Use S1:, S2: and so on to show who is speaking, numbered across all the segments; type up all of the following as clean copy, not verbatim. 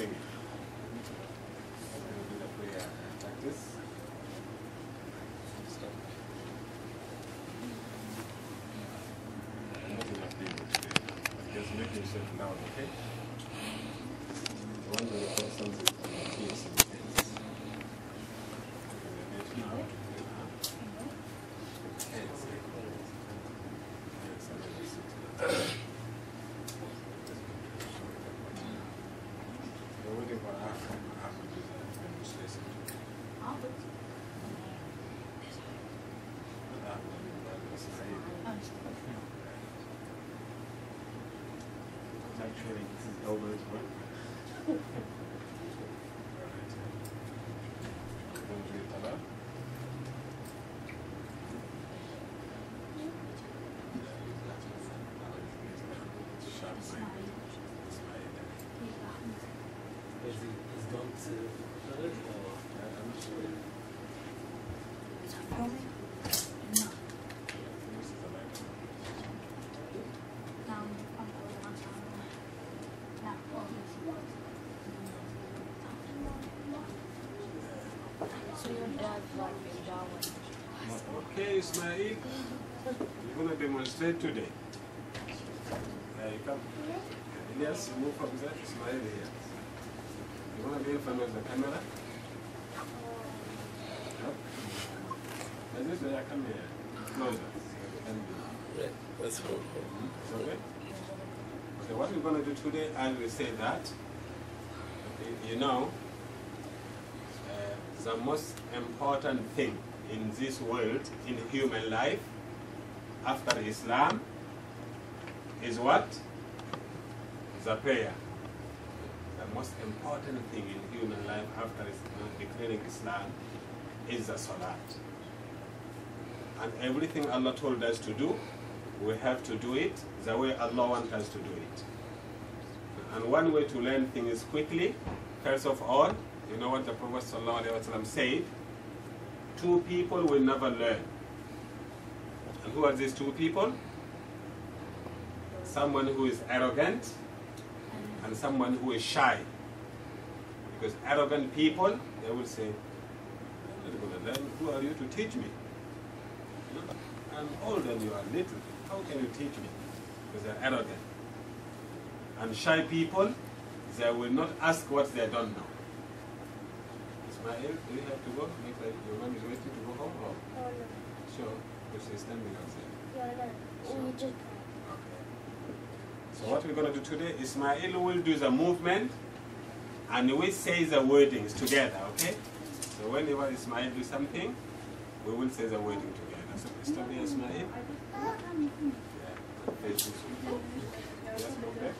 S1: singing. We'll do the prayer like this. Not enough people today. Just make yourself loud, okay? One will record something from the keys and things. We're waiting for Ahmad to do the demonstration. Actually, this is Elmer's work.
S2: He's gone to college or I'm not sure.
S3: So your dad got me Darwin.
S1: Okay, Ismail, you're going to demonstrate today. You come. Elias, you move from there. Ismail here. You want to be in front of the camera? Yep. Like this way, I come here. Closer.
S2: Right, that's cool.
S1: It's okay? Okay, what we're going to do today, I will say that, okay, you know, the most important thing in this world, in human life, after Islam, is what? The prayer. The most important thing in human life after declaring Islam is the Salat. And everything Allah told us to do, we have to do it the way Allah wants us to do it. And one way to learn things quickly, first of all, you know what the Prophet ﷺ said? Two people will never learn. And who are these two people? Someone who is arrogant and someone who is shy. Because arrogant people, they will say, I'm not going to learn. Who are you to teach me? You know, I'm old and you are little. How can you teach me? Because they're arrogant. And shy people, they will not ask what they don't know. Ismail, do you have to go? Like your mom is waiting to go home? Or?
S3: Oh, no.
S1: Sure, because she's standing outside.
S3: Yeah, no. We just
S1: Okay. So what we're going to do today, Ismail will do the movement and we say the wordings together, okay? So whenever Ismail do something, we will say the wording together. So stop here, Ismail. Yeah. Face this way. Yes, okay.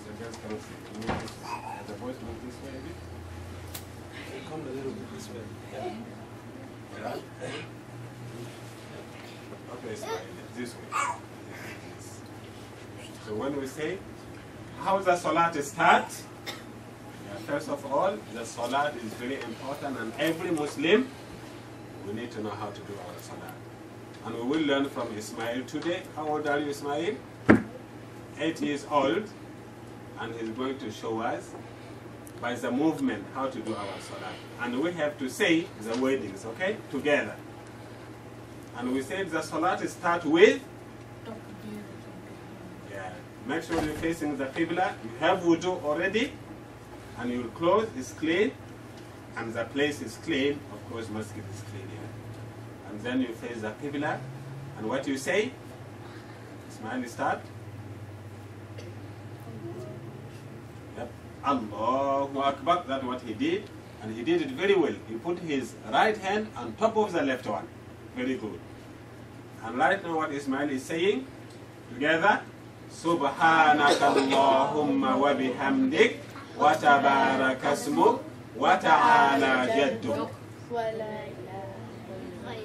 S1: The girls can see. Move this way. The boys move this way a bit.
S2: Come a little bit this way. Yeah.
S1: Yeah. Okay, Ismail, this way. So when we say, how the Salat start? Yeah, first of all, the Salat is very important, and every Muslim, we need to know how to do our Salat. And we will learn from Ismail today. How old are you, Ismail? 8 years old. And he's going to show us by the movement how to do our Salat. And we have to say the wordings, okay, together. And we said the Salat start with, yeah, make sure you're facing the Qibla. You have wudu already, and your clothes is clean, and the place is clean. Of course, masjid is clean here. And then you face the Qibla, and what you say? Ismail, start. Yep. Allahu Akbar. That's what he did, and he did it very well. He put his right hand on top of the left one. Very good. And right now what Ismail is saying, together, Subhanaka Allahumma wa bihamdik, wa tabaraka asmuk, wa ta'ala jadduk.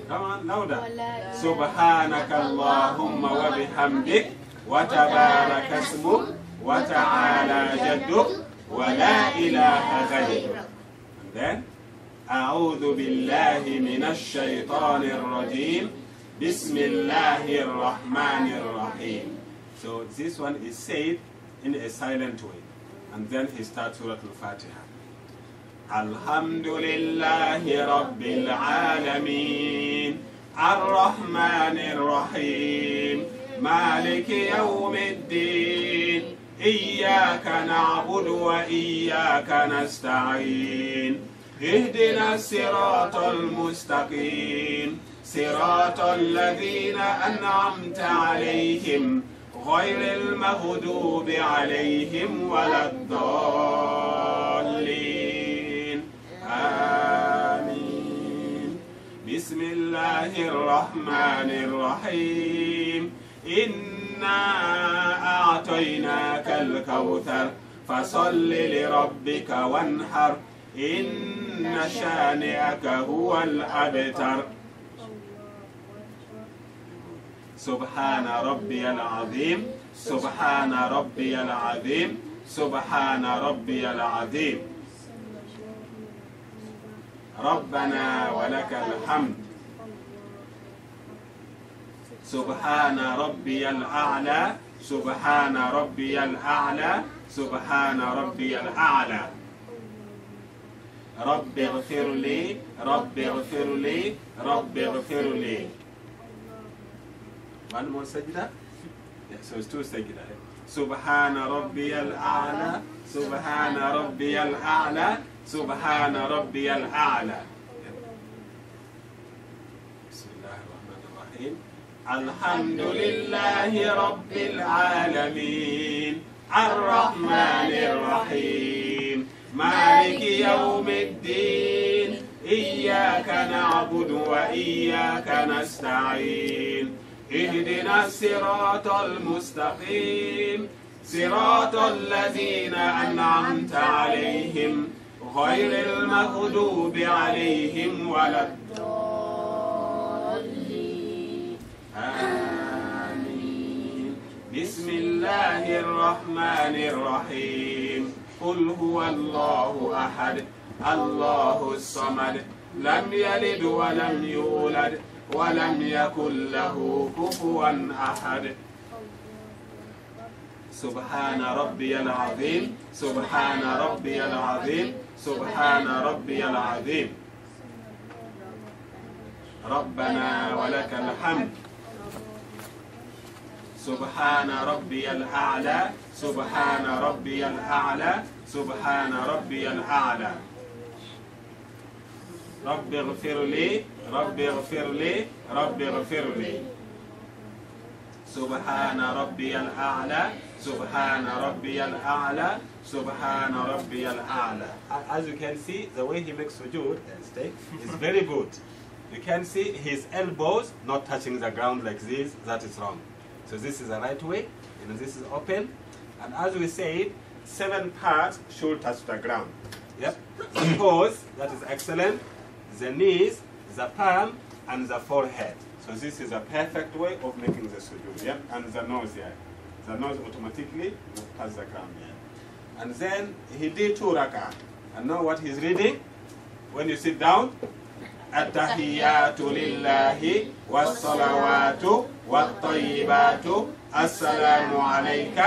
S1: Come on, louder. Subhanaka Allahumma wa bihamdik, wa tabaraka asmuk, wa ta'ala jadduk, wa la ilaha ghayruk. And then, أعوذ بالله من الشيطان الرجيم بسم الله الرحمن الرحيم. So this one is said in a silent way. And then he starts Surah Al-Fatiha. Alhamdulillahi Rabbil Alameen, Ar-Rahmanir Rahim, Maliki Yawmiddin, Iyyaka na'budu wa iyyaka nasta'in, Ihdina as-siratal mustaqim, Siratal ladhina an'amta alayhim, ghayril maghdubi alayhim waladdallin. Ameen. Bismillahir Rahmanir Rahim. Inna a'tainaka al-kawthar fasalli li rabbika wanhar. Inna shani'aka huwa al-abtar. Subhana rabbiyal azim, Subhana rabbiyal azim, Subhana rabbiyal azim. Rabbana wa lakal hamd. Subhana rabbiyal a'la, Subhana rabbiyal a'la, Subhana rabbiyal a'la. Rabbi ighfirli, Rabbi ighfirli, Rabbi ighfirli. One more sajda? Yeah, so it's two sajda. Subhana rabbiyal a'la, Subhana rabbiyal a'la, Subhana rabbiyal a'la. Bismillahirrahmanirrahim. Alhamdulillahi Rabbil Alameen, Ar-Rahmanir Rahim, Maliki Yawmiddin, Iyyaka na'budu wa iyyaka nasta'in, Ihdina as-siratal mustaqim, Siratal ladhina an'amta alayhim, ghayril maghdubi alayhim waladdallin. Ameen. Bismillahir Rahmanir Rahim. Qul huwallahu ahad, Allahus samad, lam yalid wa lam yulad, ولم يكن له كفوا أحد. سبحان ربي العظيم، سبحان ربي العظيم، سبحان ربي العظيم. ربنا ولك الحمد. سبحان ربي الأعلى، سبحان ربي الأعلى، سبحان ربي الأعلى. رب اغفر لي، رب اغفر لي، رب اغفر لي. سبحان ربي الأعلى، سبحان ربي الأعلى، سبحان ربي الأعلى. As you can see, the way he makes sujood is very good. You can see his elbows not touching the ground like this. That is wrong. So this is the right way, and this is open. And as we said, 7 parts should touch the ground. Yep. The toes, that is excellent. The knees, the palm, and the forehead. So this is a perfect way of making the sujood. Yeah? And the nose here. The nose automatically will touch the ground here. And then he did 2 rak'ah. And now what he's reading, when you sit down, التحيات لله والصلوات والطيبات السلام عليك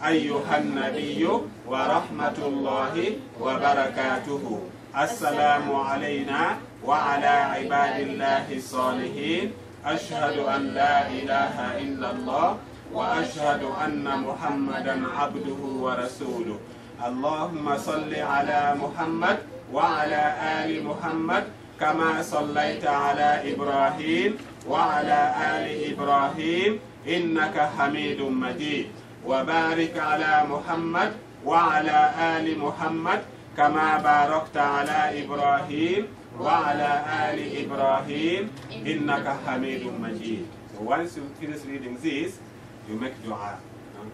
S1: أيها النبي ورحمة الله وبركاته السلام علينا وعلى عباد الله الصالحين أشهد أن لا إله إلا الله وأشهد أن محمدا عبده ورسوله اللهم صل على محمد وعلى آل محمد كما صليت على إبراهيم وعلى آل إبراهيم إنك حميد مجيد وبارك على محمد وعلى آل محمد كما باركت على إبراهيم وعلى آل إبراهيم إنك حميد مجيد. So once you finish reading this, you make dua.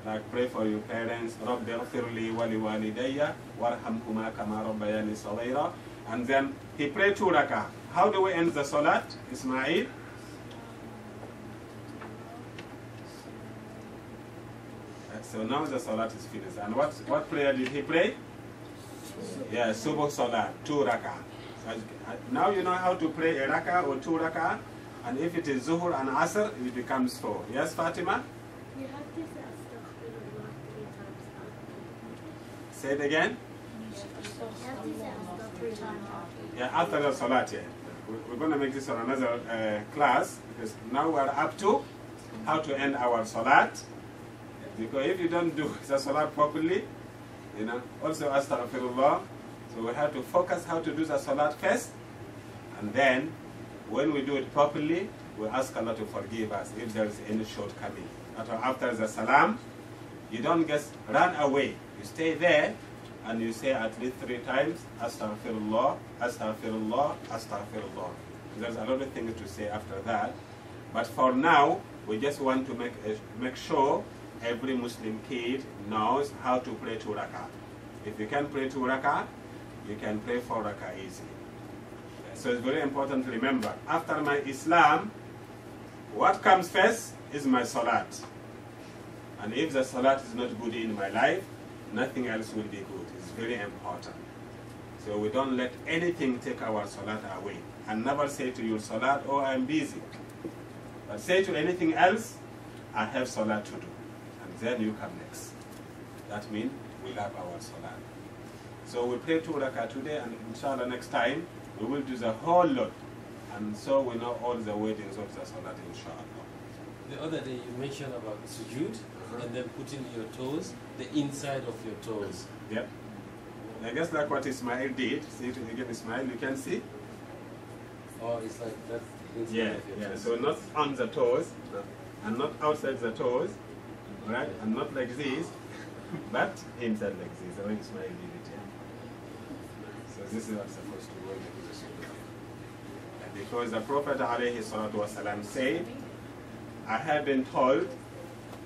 S1: Like pray for your parents. رب اغفر لي ولوالدي وارحمهما كما ربياني صغيرا. And then he prayed 2 rak'ah. How do we end the salat, Ismail? So now the salat is finished. And what prayer did he pray? Yeah, Subuh salat, 2 rak'ah. Now you know how to pray a rak'ah or 2 rak'ah. And if it is Zuhur and Asr, it becomes 4. Yes, Fatima?
S4: You have to say Astaghfirullah 3 times
S1: Say it again. Yeah, after the Salat, yeah. We're going to make this on another class, because now we're up to how to end our Salat. Because if you don't do the Salat properly, you know, also astaghfirullah. So we have to focus how to do the Salat first, and then when we do it properly, we ask Allah to forgive us if there is any shortcoming. After the Salam, you don't just run away. You stay there and you say at least 3 times, astaghfirullah, astaghfirullah, astaghfirullah. There's a lot of things to say after that. But for now, we just want to make sure every Muslim kid knows how to pray 2 rak'ah. If you can pray 2 rak'ah, you can pray 4 rak'ah easily. So it's very important to remember, after my Islam, what comes first is my Salat. And if the Salat is not good in my life, nothing else will be good. It's very important. So we don't let anything take our Salat away. And never say to your Salat, oh, I'm busy. But say to anything else, I have Salat to do. And then you come next. That means we love our Salat. So we pray 2 rak'ah today, and inshallah next time, we will do the whole lot. And so we know all the weddings of the Salat, inshallah.
S2: The other day you mentioned about sujood, and then putting your toes, the inside of your toes.
S1: Yep. I guess like what Ismail did. See it again, Ismail, you can see?
S2: Oh, it's like that inside
S1: Yeah,
S2: of your
S1: yeah.
S2: toes.
S1: So not on the toes, and not outside the toes, right? And not like this, but inside like this. The way Ismail did it, yeah. So this is what's supposed to work in the sujood. Because the Prophet ﷺ said, I have been told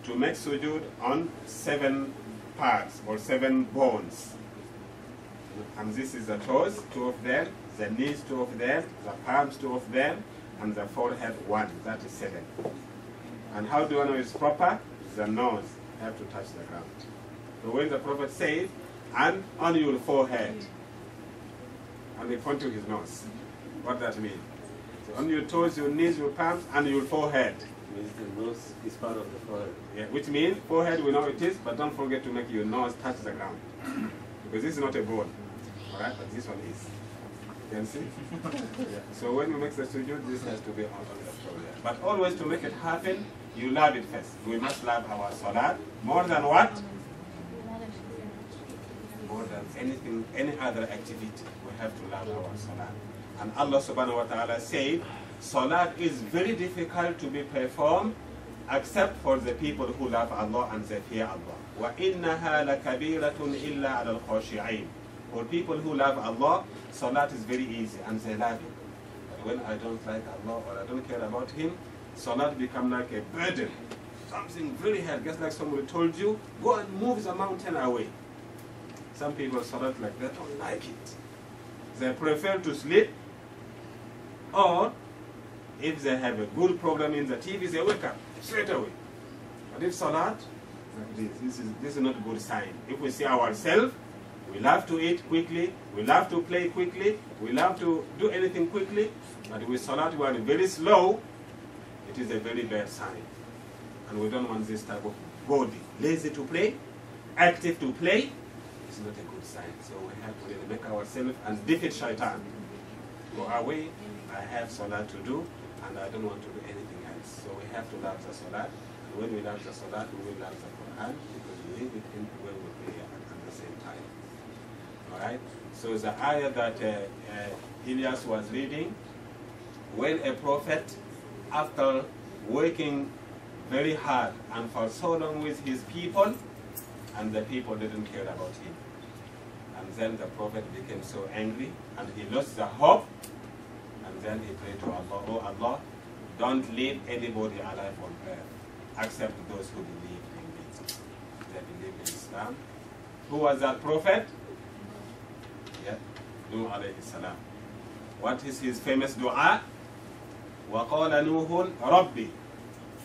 S1: to make sujood on 7 parts or 7 bones. And this is the toes, 2 of them, the knees, 2 of them, the palms, 2 of them, and the forehead, 1. That is 7. And how do I know it's proper? The nose have to touch the ground. So when the Prophet said, and on your forehead, and they point to his nose. What does that mean? So on your toes, your knees, your palms, and your forehead.
S2: Means the nose is part of the forehead.
S1: Yeah, which means forehead we know it is, but don't forget to make your nose touch the ground. Because this is not a bone. Alright, but this one is. You can see? Yeah. So when we make the sujood, this has to be on the floor. Yeah. But always to make it happen, you love it first. We must love our salat more than what? More than anything, any other activity. We have to love our salat. And Allah subhanahu wa ta'ala said, salat is very difficult to be performed except for the people who love Allah and they fear Allah. وَإِنَّهَا لَكَبِيرَةٌ إِلَّا عَلَى الْخَاشِعِينَ. For people who love Allah, salat is very easy and they love Him. But when I don't like Allah or I don't care about Him, salat becomes like a burden. Something very hard, just like somebody told you, go and move the mountain away. Some people salat like that don't like it. They prefer to sleep, or if they have a good program in the TV, they wake up straight away. But if salat, like this is not a good sign. If we see ourselves, we love to eat quickly, we love to play quickly, we love to do anything quickly, but with salat we are very slow, it is a very bad sign. And we don't want this type of body. Lazy to play, active to play, it's not a good sign. So we have to really make ourselves and defeat shaitan. Go away, I have salat to do, and I don't want to do anything else. So we have to love the salat. And when we love the salat, we will love the Quran, because we live it in when we pray at the same time. Alright? So the ayah that Ilyas was reading, when a prophet, after working very hard and for so long with his people, and the people didn't care about him. And then the prophet became so angry, and he lost the hope, and then he prayed to Allah, oh Allah, don't leave anybody alive on earth, except those who believe in me. They believe in Islam. Who was that prophet? Yeah, Nuh alayhi salam. What is his famous dua? وَقَالَ نُوحٌ رَبِّي.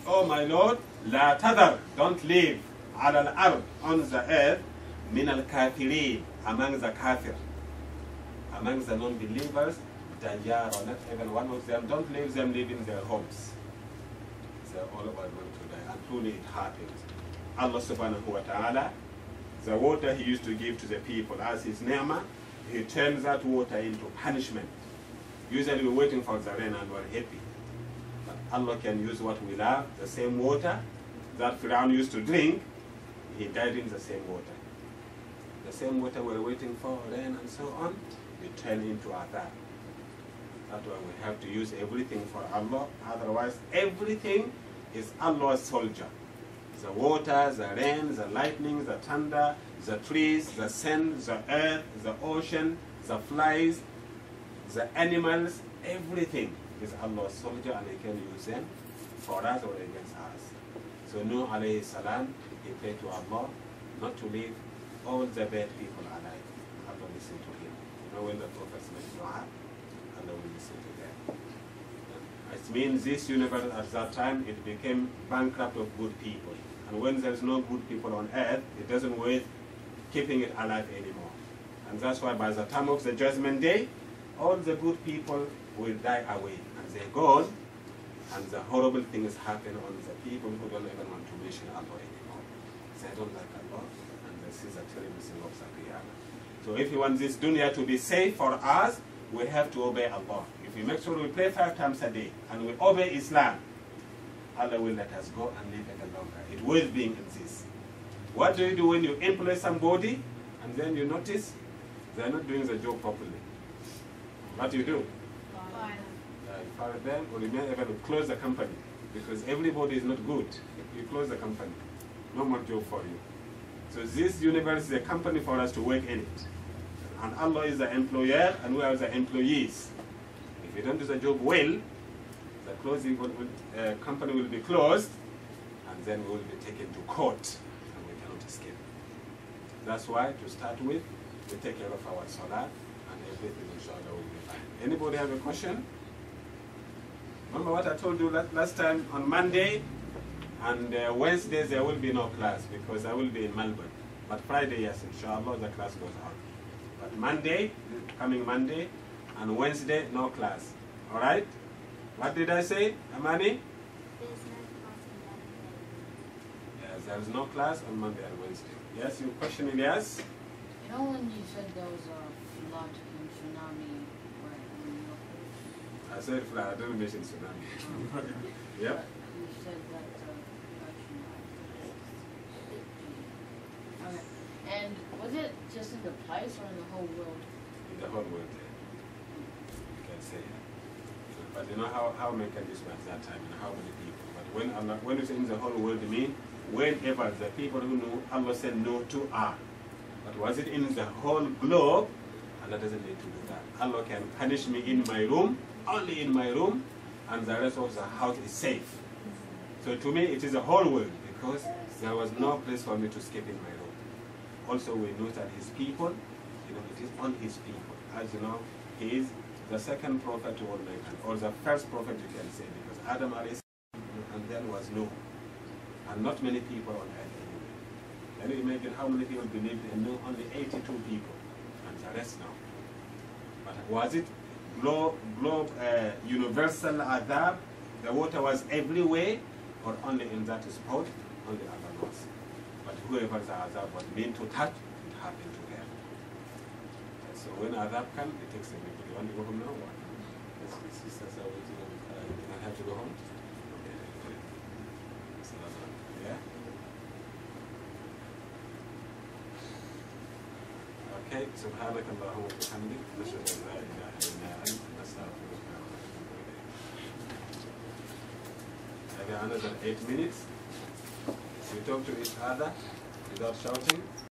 S1: Oh my Lord, لَا تَذَرْ, don't leave على الأرض, on the earth, من الكافرين, among the kafir, among the non-believers, دَيَّارًا, not even one of them, don't leave them living in their homes. They're all about going to die, and truly it happens. Allah subhanahu wa ta'ala the water he used to give to the people as his ni'mah, he turns that water into punishment. Usually we're waiting for the rain and we're happy. But Allah can use what we love, the same water that Fir'aun used to drink, he died in the same water. The same water we're waiting for, rain and so on, we turn into adab. That's why we have to use everything for Allah, otherwise everything is Allah's soldier. The water, the rain, the lightning, the thunder, the trees, the sun, the earth, the ocean, the flies, the animals, everything is Allah's soldier, and He can use them for us or against us. So Nuh alayhi salam, he prayed to Allah not to leave all the bad people alive. Allah listened to him. You know, when the prophets made dua, Allah will listen to them. It means this universe at that time, it became bankrupt of good people. And when there's no good people on earth, it doesn't worth keeping it alive anymore. And that's why by the time of the judgment day, all the good people will die away. And they're gone, and the horrible things happen on the people who don't even want to mention Allah anymore. They don't like Allah, and this is a terrible thing of the Qiyamah. So if you want this dunya to be safe for us, we have to obey Allah. If we make sure we pray 5 times a day, and we obey Islam, Allah will let us go and live even longer. It will being exists. What do you do when you employ somebody and then you notice they're not doing the job properly? What do you do? You fire them, or you may even close the company, because everybody is not good. You close the company. No more job for you. So this universe is a company for us to work in it. And Allah is the employer and we are the employees. If you don't do the job well, the company will be closed, and then we will be taken to court, and we cannot escape. That's why, to start with, we take care of our Salaat, and everything inshallah will be fine. Anybody have a question? Remember what I told you last time? On Monday and Wednesdays there will be no class because I will be in Melbourne. But Friday, yes, inshallah, the class goes on. But Monday, coming Monday, and Wednesday, no class. All right? What did I say, Amani? Yes, there is no class on Monday and Wednesday. Yes, your question, Elias?
S3: You know when you said there was a flood and tsunami where in your
S1: I said flood, I didn't mention tsunami. Yep.
S3: You said that okay. And was it just in the place or in the whole world?
S1: In the whole world, you can say that. But you know how many countries were at that time and how many people. But when you say in the whole world, you mean whenever the people who know Allah said no to are. But was it in the whole globe? Allah doesn't need to do that. Allah can punish me in my room, only in my room, and the rest of the house is safe. So to me, it is the whole world because there was no place for me to escape in my room. Also, we know that His people, you know, it is on His people. As you know, He is the second prophet to all mankind, or the first prophet you can say, because Adam and then was Noah, and not many people on earth anyway. Can you imagine how many people believed in Noah? Only 82 people, and the rest now. But was it universal adab? The water was everywhere, or only in that spot? Only Allah knows. But whoever the adab was meant to touch, it happened to them. So when adab comes, it takes everybody. You want to go home now? Sisters are waiting. I have to go home? Okay. Yeah? Okay. سبحانك اللهم وبحمدك نشهد أن لا إله إلا أنت نستغفرك ونتوب إليك. Maybe another 8 minutes. We talk to each other without shouting.